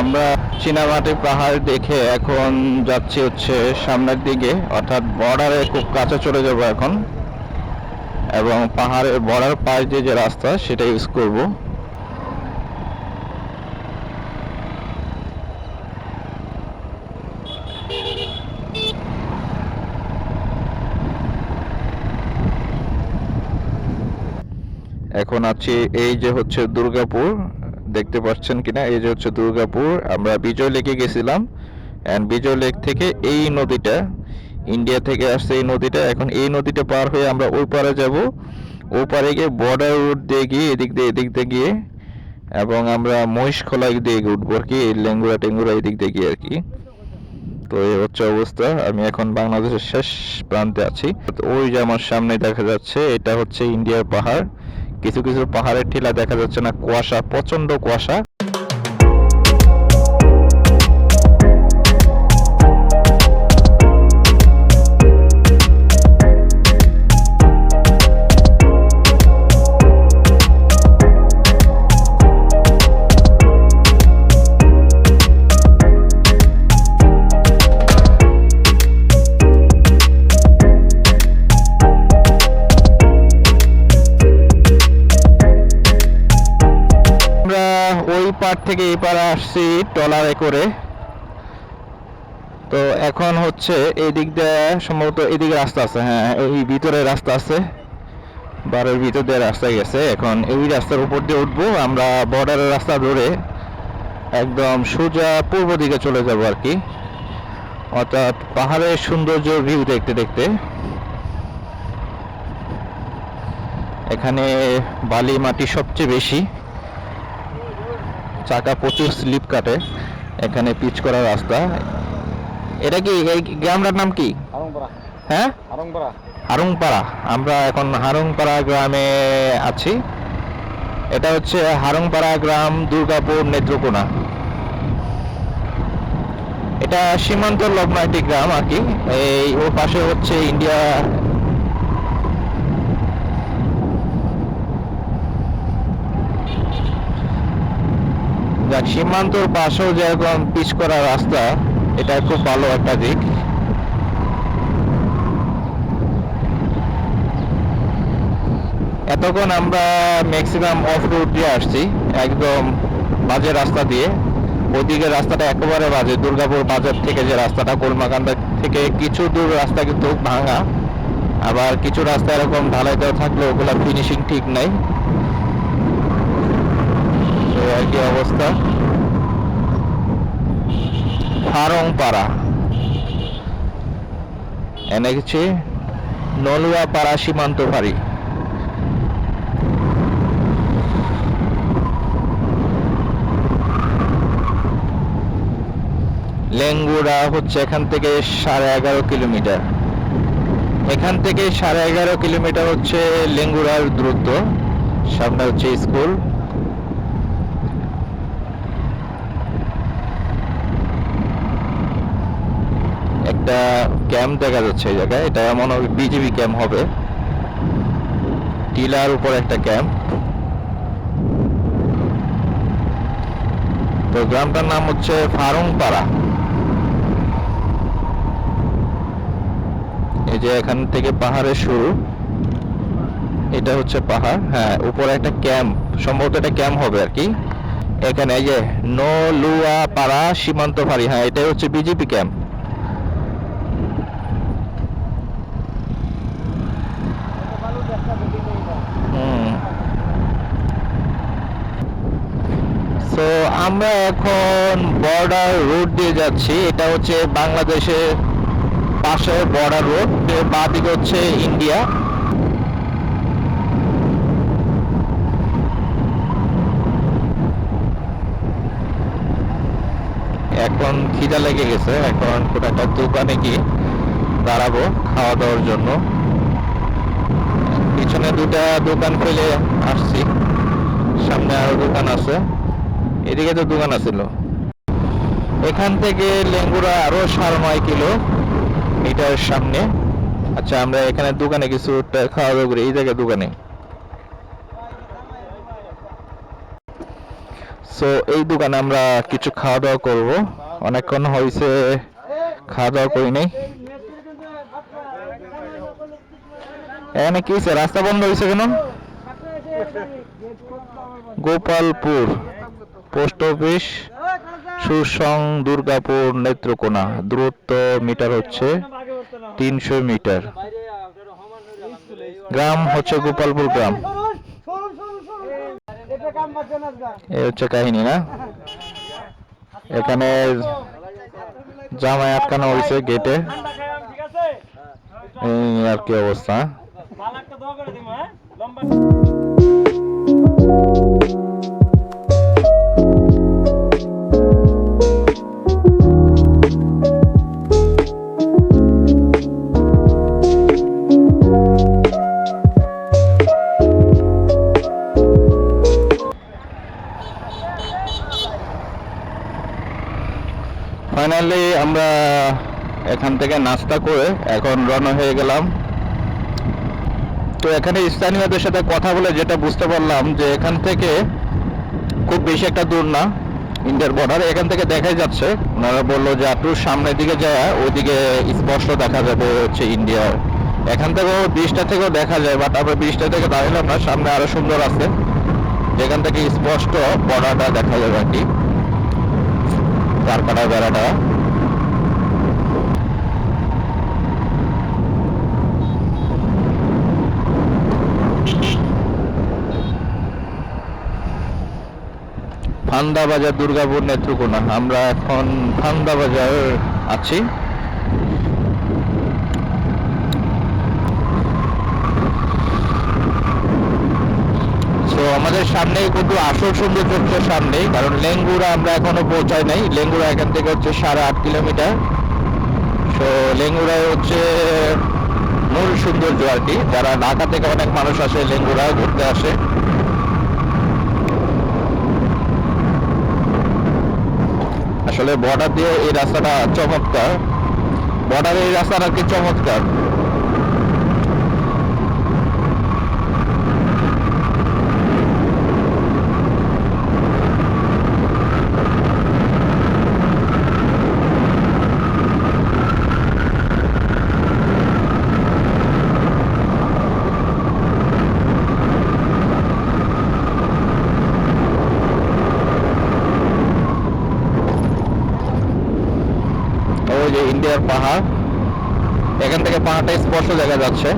আমরা চীনামাটি পাহাড় দেখে এখন যাচ্ছি হচ্ছে সামনের দিকে, অর্থাৎ বর্ডারে খুব কাছে চলে যাব এখন, এবং পাহাড়ের বর্ডার পাশ দিয়ে যে রাস্তা সেটা ইউজ করব। এখন আছি এই যে হচ্ছে দুর্গাপুর, দেখতে পাচ্ছেন কিনা, এই যে হচ্ছে দুর্গাপুর। আমরা বিজয় লেকে গেছিলাম, এন্ড বিজয় লেক থেকে এই নদীটা, ইন্ডিয়া থেকে আসছে এই নদীটা, এখন এই নদীটা পার হয়ে আমরা ওই পারে যাব। ওই পারে গিয়ে বর্ডার রুট দিয়ে গিয়ে এদিক দিয়ে গিয়ে, এবং আমরা মহিষখোলা দিয়ে উঠবো আর কি, লেঙ্গুরা টেঙ্গুরা এদিক দিয়ে গিয়ে আর কি। তো এই হচ্ছে অবস্থা, আমি এখন বাংলাদেশের শেষ প্রান্তে আছি। তো ওই যে আমার সামনে দেখা যাচ্ছে এটা হচ্ছে ইন্ডিয়ার পাহাড়। কিছু কিছু পাহাড়ের টিলা দেখা যাচ্ছে না, কুয়াশা, প্রচন্ড কুয়াশা। ওই পার থেকে এই পারে আসছি ট্রলারে করে। তো এখন হচ্ছে এই দিক দিয়ে সম্ভবত এদিকে রাস্তা আছে, হ্যাঁ এই ভিতরে রাস্তা আছে, বাড়ির ভিতর দিয়ে রাস্তা গেছে। এখন এই রাস্তার উপর দিয়ে উঠবো আমরা, বর্ডারের রাস্তা ধরে একদম সোজা পূর্ব দিকে চলে যাব আর কি, অর্থাৎ পাহাড়ের সৌন্দর্য ভিউ দেখতে দেখতে। এখানে বালি মাটি সবচেয়ে বেশি, চাকা প্রচুর স্লিপ কাটে, এখানে পিচ করা রাস্তা। এটা কি এই গ্রামটার নাম কি? হ্যাঁ, হারুংপাড়া। আমরা এখন হারুংপাড়া গ্রামে আছি। এটা হচ্ছে হারুংপাড়া গ্রাম, দুর্গাপুর, নেত্রকোনা। এটা সীমান্ত লগ্ন একটি গ্রাম আর কি। এই ওর পাশে হচ্ছে ইন্ডিয়া। যাক, সীমান্তর পাশেও যেরকম পিচ করা রাস্তা, এটা খুব ভালো একটা দিক। এতক্ষণ আমরা ম্যাক্সিমাম অফ রোড দিয়ে আসছি, একদম বাজে রাস্তা দিয়ে। ওইদিকে রাস্তাটা একেবারে বাজে, দুর্গাপুর বাজার থেকে যে রাস্তাটা, কলমাকান্দা থেকে কিছু দূর রাস্তা কিন্তু ভাঙা, আবার কিছু রাস্তা এরকম ঢালাই দেওয়া থাকলে ওগুলা ফিনিশিং ঠিক নাই। তো একই অবস্থা। হারংপাড়া এনে গেছে নলুয়াপাড়া সীমান্ত ফাঁড়ি। লেঙ্গুড়া হচ্ছে এখান থেকে 11.5 কিলোমিটার। এখান থেকে 11.5 কিলোমিটার হচ্ছে লেঙ্গুড়ার দূরত্ব। সামনে হচ্ছে স্কুল। একটা ক্যাম্প দেখা যাচ্ছে এই জায়গায়, এটা মনে হবে বিজেপি ক্যাম্প হবে। টিলার উপর একটা ক্যাম্প। তো গ্রামটার নাম হচ্ছে ফারুংপাড়া। এই যে এখান থেকে পাহাড়ের শুরু, এটা হচ্ছে পাহাড়, হ্যাঁ উপরে একটা ক্যাম্প, সম্ভবত এটা ক্যাম্প হবে আর কি। এখানে এই যে নলুয়াপাড়া সীমান্ত ফাঁড়ি, হ্যাঁ এটাই হচ্ছে বিজেপি ক্যাম্প। তো আমরা এখন বর্ডার রোড দিয়ে যাচ্ছি, এটা হচ্ছে বাংলাদেশের পাশে বর্ডার রোড, বাঁ দিকে হচ্ছে ইন্ডিয়া। এখন খিদা লেগে গেছে, এখন কোন একটা দোকানে গিয়ে দাঁড়াবো খাওয়া দাওয়ার জন্য। পিছনে দুটা দোকান ফেলে আসছি, সামনে আরো দোকান আছে, এদিকে তো দোকান আছিল। এখান থেকে লেঙ্গুড়া আরো 9.5 কিলোমিটার সামনে। আচ্ছা, আমরা এখানে দোকানে কিছু খাওয়া দাওয়া করি, এই জায়গায় দোকানে। সো এই দোকানে আমরা কিছু খাওয়া দাওয়া করব। অনেকক্ষণ হয়েছে খাওয়া দাওয়া করি নাই। এখানে কি হয়েছে, রাস্তা বন্ধ হয়েছে কেন? Gopalpur post office, Sursang, Durgapur, Netrakona. দূরত্ব মিটার হচ্ছে 300 মিটার। গ্রাম হচ্ছে গোপালপুর গ্রাম। এই হচ্ছে কাহিনী না। এখানে জামাই আটকানো হয়েছে গেটে। এই আর কি অবস্থা। ফাইনালি আমরা এখান থেকে নাস্তা করে এখন রওনা হয়ে গেলাম। তো এখানে স্থানীয়দের সাথে কথা বলে যেটা বুঝতে পারলাম যে এখান থেকে খুব বেশি একটা দূর না ইন্ডিয়ার বর্ডার। এখান থেকে দেখাই যাচ্ছে, ওনারা বললো যে একটু সামনের দিকে যায় ওইদিকে স্পষ্ট দেখা যাবে হচ্ছে ইন্ডিয়ার। এখান থেকেও ব্রিজটা থেকেও দেখা যায়, বাট আমরা ব্রিজটা থেকে দাঁড়ালাম না, সামনে আরো সুন্দর আছে যেখান থেকে স্পষ্ট বর্ডারটা দেখা যাবে আর কি, তারকাটা বেড়াটা। ফান্দা বাজার, দুর্গাপুর, নেত্রকোনা। আমরা এখন ফান্দা বাজার আছি। তো আমাদের সামনেই কিন্তু আসল সৌন্দর্য হচ্ছে সামনেই, কারণ লেঙ্গুরা আমরা এখনো পৌঁছাই নাই। লেঙ্গুরা এখান থেকে হচ্ছে 8.5 কিলোমিটার। তো লেঙ্গুরায় হচ্ছে মূল সৌন্দর্য আর কি। যারা ঢাকা থেকে অনেক মানুষ আসে লেঙ্গুরা ঘুরতে আসে। আসলে বর্ডার দিয়ে এই রাস্তাটা চমৎকার, বর্ডারের এই রাস্তাটা কি চমৎকার। ওই যে ইন্ডিয়ার পাহাড়, এখান থেকে পাহাড়টা স্পষ্ট দেখা যাচ্ছে।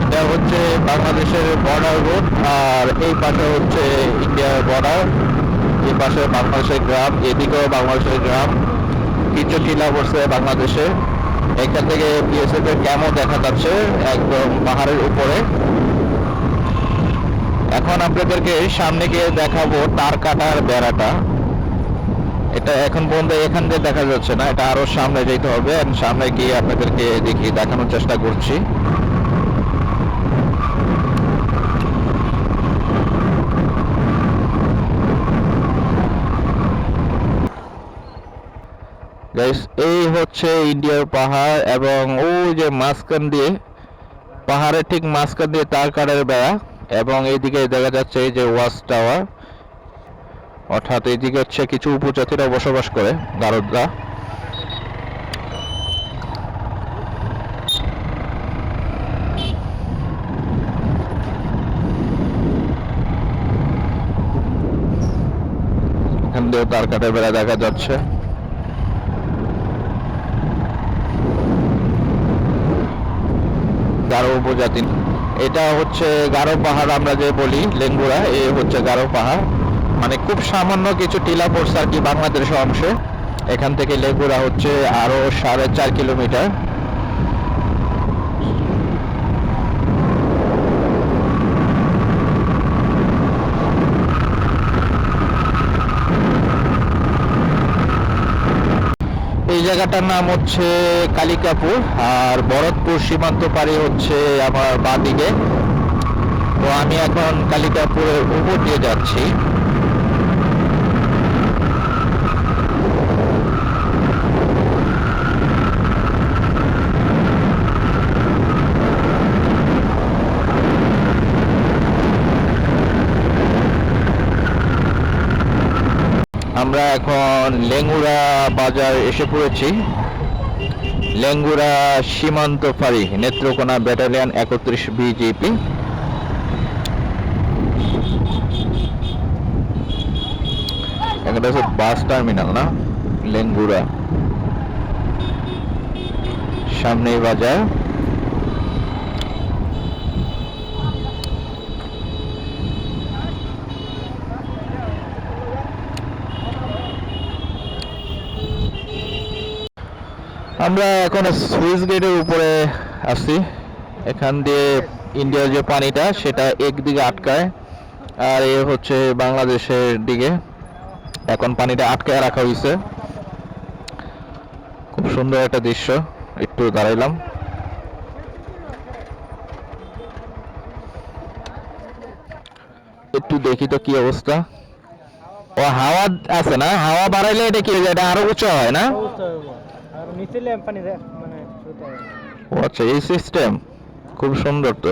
এটা হচ্ছে বাংলাদেশের বর্ডার রোড, আর এই পাশে হচ্ছে ইন্ডিয়ার বর্ডার। এই পাশে বাংলাদেশের গ্রাম, এদিকেও বাংলাদেশের গ্রাম। কিছু টিলা পড়ছে বাংলাদেশে। এখান থেকে বিএসএফ এর ক্যাম্পও দেখা যাচ্ছে একদম পাহাড়ের উপরে। এখন আপনাদেরকে সামনে গিয়ে দেখাবো তার কাটার বেড়াটা। এটা এখন পর্যন্ত এখান দিয়ে দেখা যাচ্ছে না, এটা আরো সামনে যেতে হবে। সামনে গিয়ে আপনাদেরকে দেখি দেখানোর চেষ্টা করছি। গাইস, এই হচ্ছে ইন্ডিয়ার পাহাড়, এবং ওই যে মাঝখান দিয়ে পাহাড়ের ঠিক মাঝখান দিয়ে তারকাটার বেড়া, এবং এইদিকে দেখা যাচ্ছে এই যে ওয়াচ টাওয়ার। অর্থাৎ এইদিকে হচ্ছে কিছু উপজাতিরা বসবাস করে, গারদরা। এখান দিয়েও তারকাটার বেড়া দেখা যাচ্ছে। গারো উপজাতি, এটা হচ্ছে গারো পাহাড় আমরা যে বলি লেঙ্গুরা, এ হচ্ছে গারো পাহাড়। মানে খুব সামান্য কিছু টিলা পড়ছে আর কি বাংলাদেশের অংশে। এখান থেকে লেঙ্গুরা হচ্ছে আরো 4.5 কিলোমিটার। এই জায়গাটার নাম হচ্ছে কালিকাপুর, আর ভরতপুর সীমান্ত পাড়ি হচ্ছে আমার বাঁদিকে। তো আমি এখন কালিকাপুরের উপর দিয়ে যাচ্ছি। আমরা এখন লেঙ্গুড়া বাজার এসে পড়েছি। লেঙ্গুড়া সীমান্ত ফাঁড়ি নেত্রকোনা ব্যাটালিয়ন 31 বিজিপি। এখানটা হচ্ছে বাস টার্মিনাল না, লেঙ্গুড়া সামনেই বাজার। আমরা এখন সুইচ গেটের উপরে আছি। এখান দিয়ে ইন্ডিয়ার যে পানিটা সেটা একদিকে আটকায়, আর এ হচ্ছে বাংলাদেশের দিকে। এখন পানিটা আটকায় রাখা হয়েছে। খুব সুন্দর একটা দৃশ্য। একটু দাঁড়াইলাম। একটু দেখি তো কি অবস্থা। ও হাওয়া আছে না, হাওয়া বাড়াইলে এটা কি এটা আরো উঁচু হয় না? ও আচ্ছা, এই সিস্টেম খুব সুন্দর তো।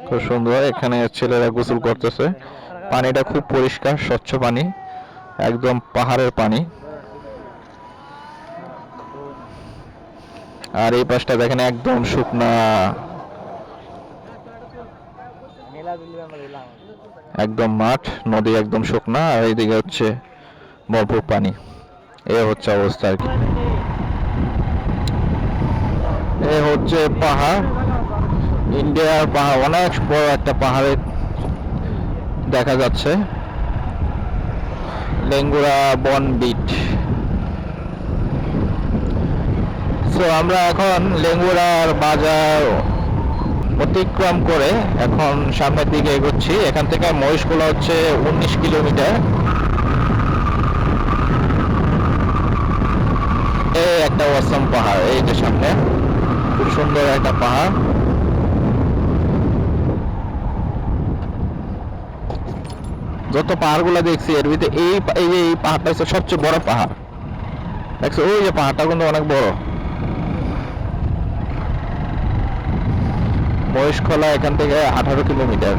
খুব সুন্দর। এখানে ছেলেরা গোসল করতেছে। পানিটা খুব পরিষ্কার স্বচ্ছ পানি, একদম পাহাড়ের পানি। আর এই পাশটা দেখেন একদম শুকনা, একদম মাঠ, নদী একদম শুকনা, আর এইদিকে হচ্ছে ভরপুর পানি। এ হচ্ছে অবস্থা আর কি। এ হচ্ছে পাহাড়, ইন্ডিয়ার পাহাড়, অনেক বড় একটা পাহাড়ে দেখা যাচ্ছে। লেঙ্গুড়া বন বিট। সো আমরা এখন লেঙ্গুড়ার বাজার অতিক্রম করে এখন সামনের দিকে এগোচ্ছি। এখান থেকে মহিষকুলা হচ্ছে 19 কিলোমিটার। এই একটা অসম পাহাড়, এই যে সামনে খুব সুন্দর একটা পাহাড়। যত পাহাড়গুলো দেখছি এর ভিতরে এই পাহাড়টা হচ্ছে সবচেয়ে বড় পাহাড়। দেখছো ওই যে পাহাড়টা কিন্তু অনেক বড়। মহেশখোলা এখান থেকে 18 কিলোমিটার।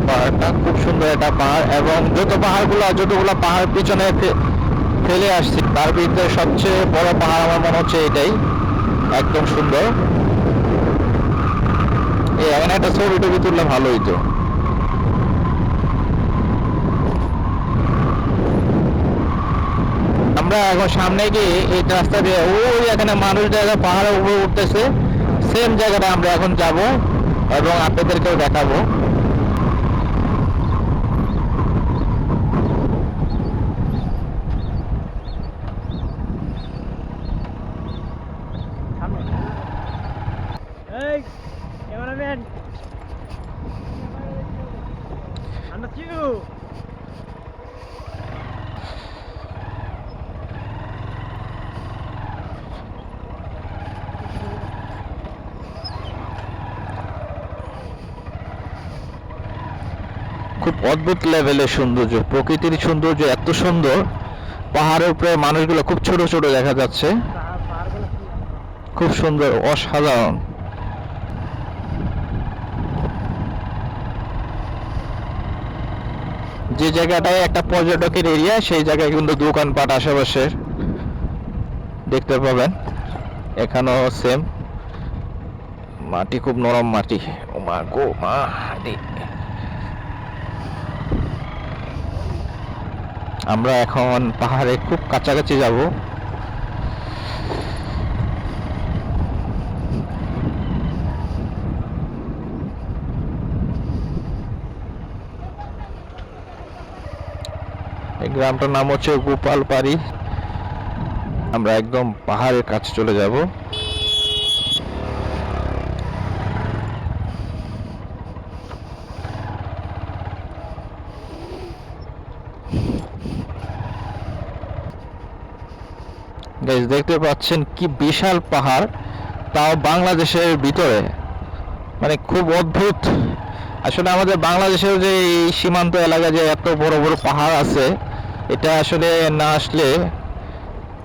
পাহাড়টা খুব সুন্দর একটা পাহাড়, এবং যতগুলো পাহাড় পিছনে ফেলে আসছে তার ভিতরে সবচেয়ে বড় পাহাড় আমার মনে হচ্ছে এটাই, একদম সুন্দর। এখানে একটা ছবি টবি তুললে ভালো হইতো। আমরা এখন সামনে গিয়ে এই রাস্তা দিয়ে ওই এখানে মানুষ জায়গা পাহাড়ের উপরে উঠতেছে, সেম জায়গাটা আমরা এখন যাব এবং আপনাদেরকেও দেখাবো। খুব অদ্ভুত লেভেলের সৌন্দর্য, প্রকৃতির সৌন্দর্য এত সুন্দর। পাহাড়ের উপরে মানুষগুলো খুব ছোট ছোট দেখা যাচ্ছে, খুব সুন্দর, অসাধারণ। যে জায়গাটায় একটা পর্যটকের এরিয়া, সেই জায়গায় কিন্তু দোকানপাট আশেপাশে দেখতে পাবেন। এখানেও সেম, মাটি খুব নরম মাটি। ও মা গো মা, আমরা এখন পাহাড়ে খুব কাছাকাছি যাব। এই গ্রামটার নাম হচ্ছে গোপালপাড়ি। আমরা একদম পাহাড়ের কাছে চলে যাব। গাইস দেখতে পাচ্ছেন কি বিশাল পাহাড়, তাও বাংলাদেশের ভিতরে, মানে খুব অদ্ভুত। আসলে আমাদের বাংলাদেশের যে এই সীমান্ত এলাকায় যে এত বড় বড় পাহাড় আছে, এটা আসলে না আসলে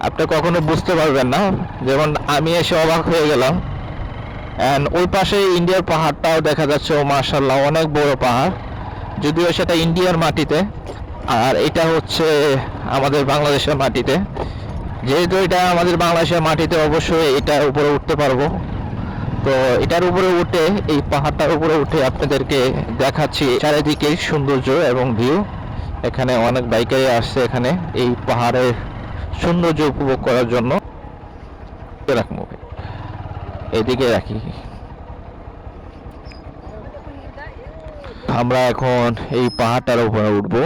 আপনি কখনো বুঝতে পারবেন না। যেমন আমি এসে অবাক হয়ে গেলাম। অ্যান্ড ওই পাশে ইন্ডিয়ার পাহাড়টাও দেখা যাচ্ছে, ও মাশাল্লাহ অনেক বড় পাহাড়, যদিও সেটা ইন্ডিয়ার মাটিতে, আর এটা হচ্ছে আমাদের বাংলাদেশের মাটিতে। যেহেতু এটা আমাদের বাংলাদেশের মাটিতে, অবশ্যই এটার উপরে উঠতে পারবো। তো এটার উপরে উঠে, এই পাহাড়টার উপরে উঠে আপনাদেরকে দেখাচ্ছি চারিদিকের সৌন্দর্য এবং ভিউ। এখানে অনেক বাইকারই আসছে এখানে এই পাহাড়ের সৌন্দর্য উপভোগ করার জন্য। রাখবো এদিকে রাখি। আমরা এখন এই পাহাড়টার উপরে উঠবো।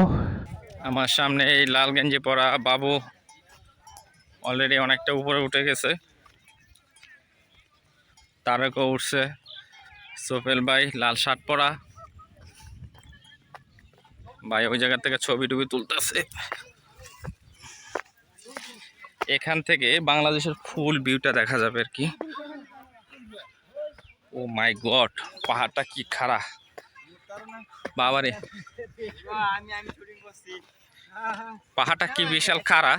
আমার সামনে এই লাল গেঞ্জি পরা বাবু অলরেডি অনেকটা উপরে উঠে গেছে, তারকও উঠছে, সোফেল ভাই লাল শার্ট পরা ভাই ওই জায়গা থেকে ছবি টবি তুলতেছে। এখান থেকে বাংলাদেশের ফুল ভিউটা দেখা যাবে আর কি। ও মাই গড, পাহাড়টা কি খাড়া বাবারে, পাহাড়টা কি বিশাল খাড়া।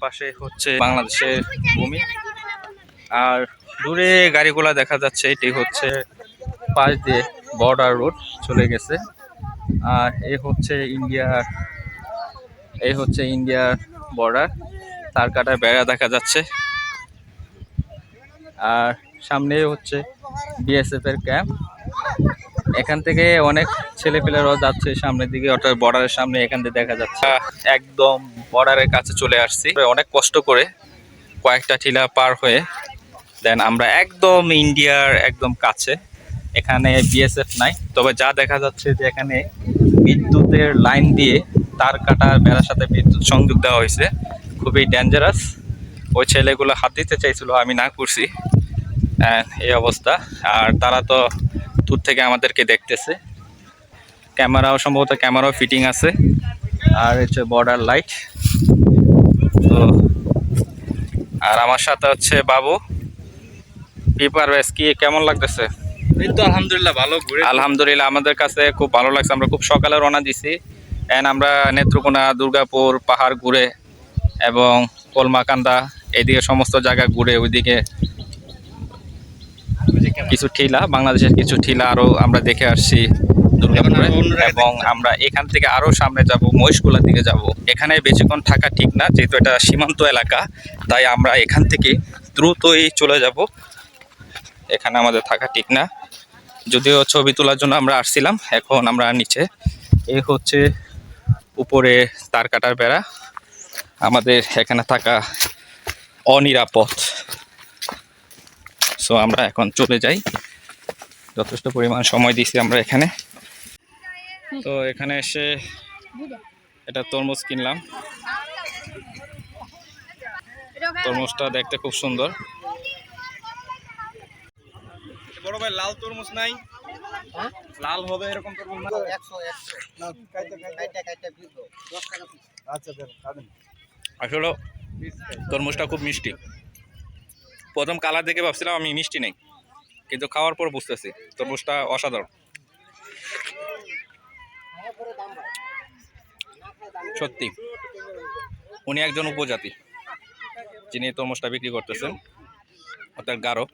পাশে হচ্ছে বাংলাদেশের ভূমি, আর দূরে গাড়িগুলা দেখা যাচ্ছে, এটি হচ্ছে পাশ দিয়ে বর্ডার রোড চলে গেছে। আর এই হচ্ছে ইন্ডিয়ার বর্ডার, তার কাটা বেড়া দেখা যাচ্ছে। আর সামনে হচ্ছে বিএসএফ এর ক্যাম্প। এখান থেকে অনেক ছেলেপেলেরাও যাচ্ছে সামনের দিকে, অর্থাৎ বর্ডারের সামনে। এখান থেকে দেখা যাচ্ছে একদম বর্ডারের কাছে চলে আসছি। অনেক কষ্ট করে কয়েকটা টিলা পার হয়ে দেন আমরা একদম ইন্ডিয়ার একদম কাছে। এখানে বিএসএফ নাই, তবে যা দেখা যাচ্ছে যে এখানে বিদ্যুতের লাইন দিয়ে তার কাটার বেড়ার সাথে বিদ্যুৎ সংযোগ দেওয়া হয়েছে। খুবই ডেঞ্জারাস। ওই ছেলেগুলো হাত দিতে চাইছিল, আমি না করছি, এই অবস্থা। আর তারা তো দূর থেকে আমাদেরকে দেখতেছে। ক্যামেরাও ফিটিং আছে। আর হচ্ছে বর্ডার লাইট। তো আর আমার সাথে হচ্ছে বাবু। পেপার ওয়েস কি কেমন লাগতেছে? আলহামদুলিল্লাহ ভালো, আলহামদুলিল্লাহ আমাদের কাছে খুব ভালো লাগছে। আমরা খুব সকালে রওনা দিছি, আমরা নেত্রকোনা, দুর্গাপুর পাহাড় ঘুরে এবং কলমাকান্দা এইদিকে সমস্ত জায়গা ঘুরে, ওইদিকে কিছু টিলা, বাংলাদেশের কিছু টিলা আরো আমরা দেখে আসছি দুর্গাপুরে। এবং আমরা এখান থেকে আরো সামনে যাব, মহিষকুলার দিকে যাব। এখানে বেশিক্ষণ থাকা ঠিক না, যেহেতু এটা সীমান্ত এলাকা, তাই আমরা এখান থেকে দ্রুতই চলে যাব। এখানে আমাদের থাকা ঠিক না, যদিও ছবি তোলার জন্য আমরা আসছিলাম। এখন আমরা নিচে, এই হচ্ছে উপরে তার কাটার বেড়া। আমাদের এখানে থাকা অনিরাপদ। সো আমরা এখন চলে যাই, যথেষ্ট পরিমাণ সময় দিছি আমরা এখানে। তো এখানে এসে এটা তরমুজ কিনলাম। তরমুজটা দেখতে খুব সুন্দর। বড় ভাই লাল তরমুজ নাই? লাল হবে এরকম তরমুজ না? 100 আচ্ছা দেন। আসলে তরমুজটা খুব মিষ্টি। প্রথম কালার দেখে ভাবছিলাম আমি মিষ্টি নেই, কিন্তু খাওয়ার পর বুঝতেছি তরমুজটা অসাধারণ। সত্যি উনি একজন উপজাতি যিনি তরমুজটা বিক্রি করতেছেন, অর্থাৎ গারো।